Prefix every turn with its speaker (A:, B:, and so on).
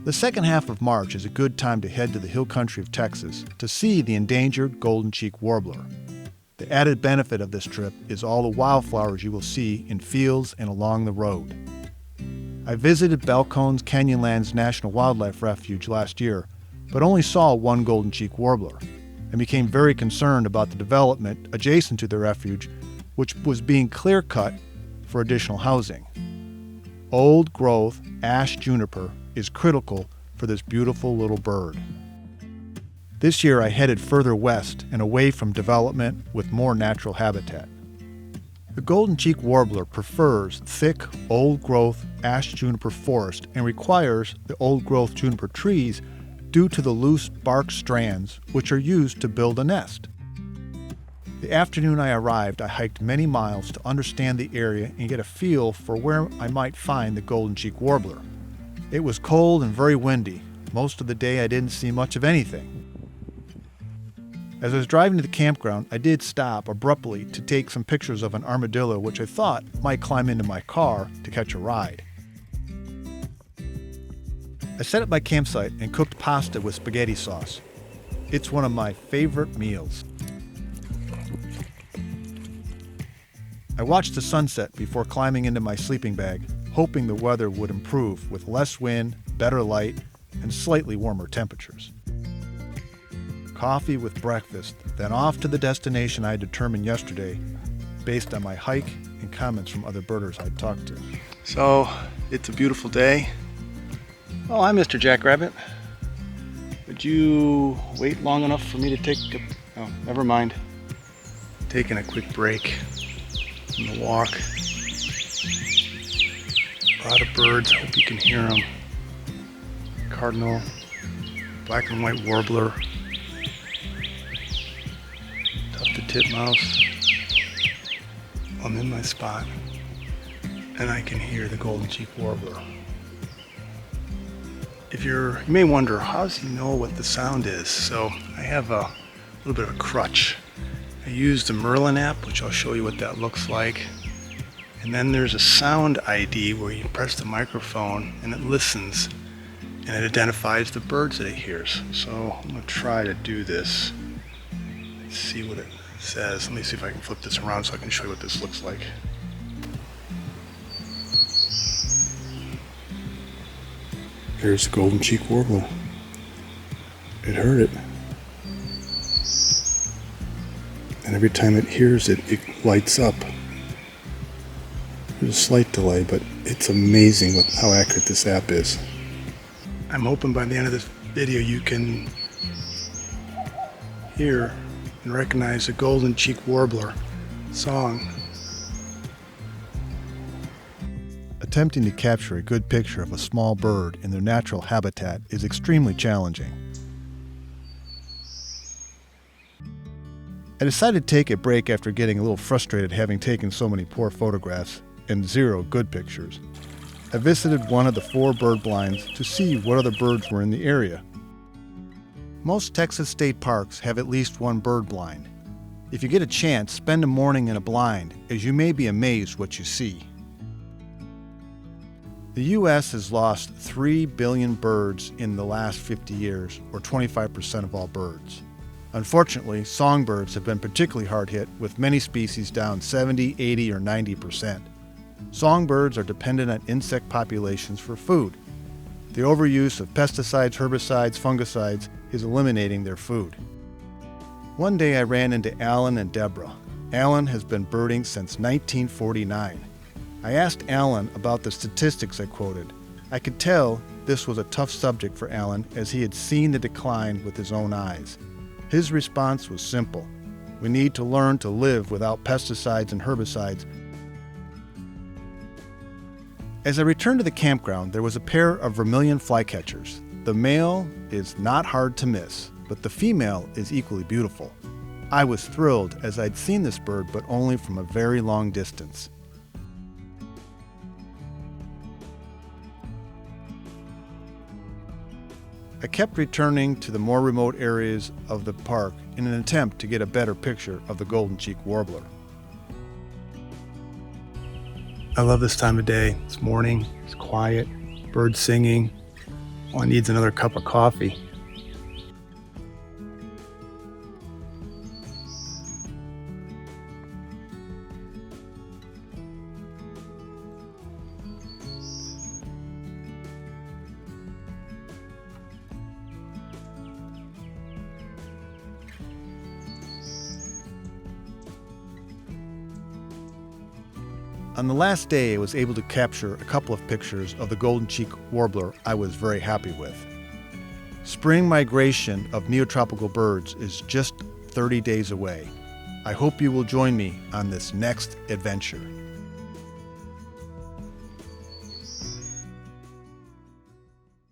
A: The second half of March is a good time to head to the hill country of Texas to see the endangered Golden Cheeked Warbler. The added benefit of this trip is all the wildflowers you will see in fields and along the road. I visited Balcones Canyonlands National Wildlife Refuge last year, but only saw one Golden Cheeked Warbler, and became very concerned about the development adjacent to the refuge, which was being clear-cut for additional housing. Old growth ash juniper is critical for this beautiful little bird. This year I headed further west and away from development with more natural habitat. The Golden Cheeked Warbler prefers thick, old-growth ash juniper forest and requires the old-growth juniper trees due to the loose bark strands which are used to build a nest. The afternoon I arrived, I hiked many miles to understand the area and get a feel for where I might find the Golden Cheeked Warbler. It was cold and very windy. Most of the day I didn't see much of anything. As I was driving to the campground, I did stop abruptly to take some pictures of an armadillo which I thought might climb into my car to catch a ride. I set up my campsite and cooked pasta with spaghetti sauce. It's one of my favorite meals. I watched the sunset before climbing into my sleeping bag, hoping the weather would improve with less wind, better light, and slightly warmer temperatures. Coffee with breakfast, then off to the destination I determined yesterday based on my hike and comments from other birders I'd talked to.
B: So, it's a beautiful day. Oh, hi, Mr. Jackrabbit. Would you wait long enough for me to take a... Oh, never mind. Taking a quick break from the walk. A lot of birds, I hope you can hear them. Cardinal, black and white warbler, tufted titmouse. I'm in my spot, and I can hear the Golden Cheeked Warbler. You may wonder, how does he know what the sound is? So I have a little bit of a crutch. I use the Vermilion app, which I'll show you what that looks like. And then there's a sound ID where you press the microphone and it listens and it identifies the birds that it hears. So I'm going to try to do this. Let's see what it says. Let me see if I can flip this around so I can show you what this looks like. There's the Golden Cheeked Warbler. It heard it. And every time it hears it, it lights up. There's a slight delay, but it's amazing how accurate this app is. I'm hoping by the end of this video you can hear and recognize the Golden Cheeked Warbler song.
A: Attempting to capture a good picture of a small bird in their natural habitat is extremely challenging. I decided to take a break after getting a little frustrated having taken so many poor photographs and 0 good pictures. I visited one of the 4 bird blinds to see what other birds were in the area. Most Texas state parks have at least one bird blind. If you get a chance, spend a morning in a blind, as you may be amazed what you see. The U.S. has lost 3 billion birds in the last 50 years, or 25% of all birds. Unfortunately, songbirds have been particularly hard hit, with many species down 70, 80, or 90%. Songbirds are dependent on insect populations for food. The overuse of pesticides, herbicides, fungicides is eliminating their food. One day I ran into Alan and Deborah. Alan has been birding since 1949. I asked Alan about the statistics I quoted. I could tell this was a tough subject for Alan, as he had seen the decline with his own eyes. His response was simple. We need to learn to live without pesticides and herbicides. As I returned to the campground, there was a pair of Vermilion flycatchers. The male is not hard to miss, but the female is equally beautiful. I was thrilled, as I'd seen this bird, but only from a very long distance. I kept returning to the more remote areas of the park in an attempt to get a better picture of the Golden Cheeked Warbler.
B: I love this time of day. It's morning, it's quiet, birds singing, One needs another cup of coffee.
A: On the last day, I was able to capture a couple of pictures of the Golden Cheeked Warbler I was very happy with. Spring migration of neotropical birds is just 30 days away. I hope you will join me on this next adventure.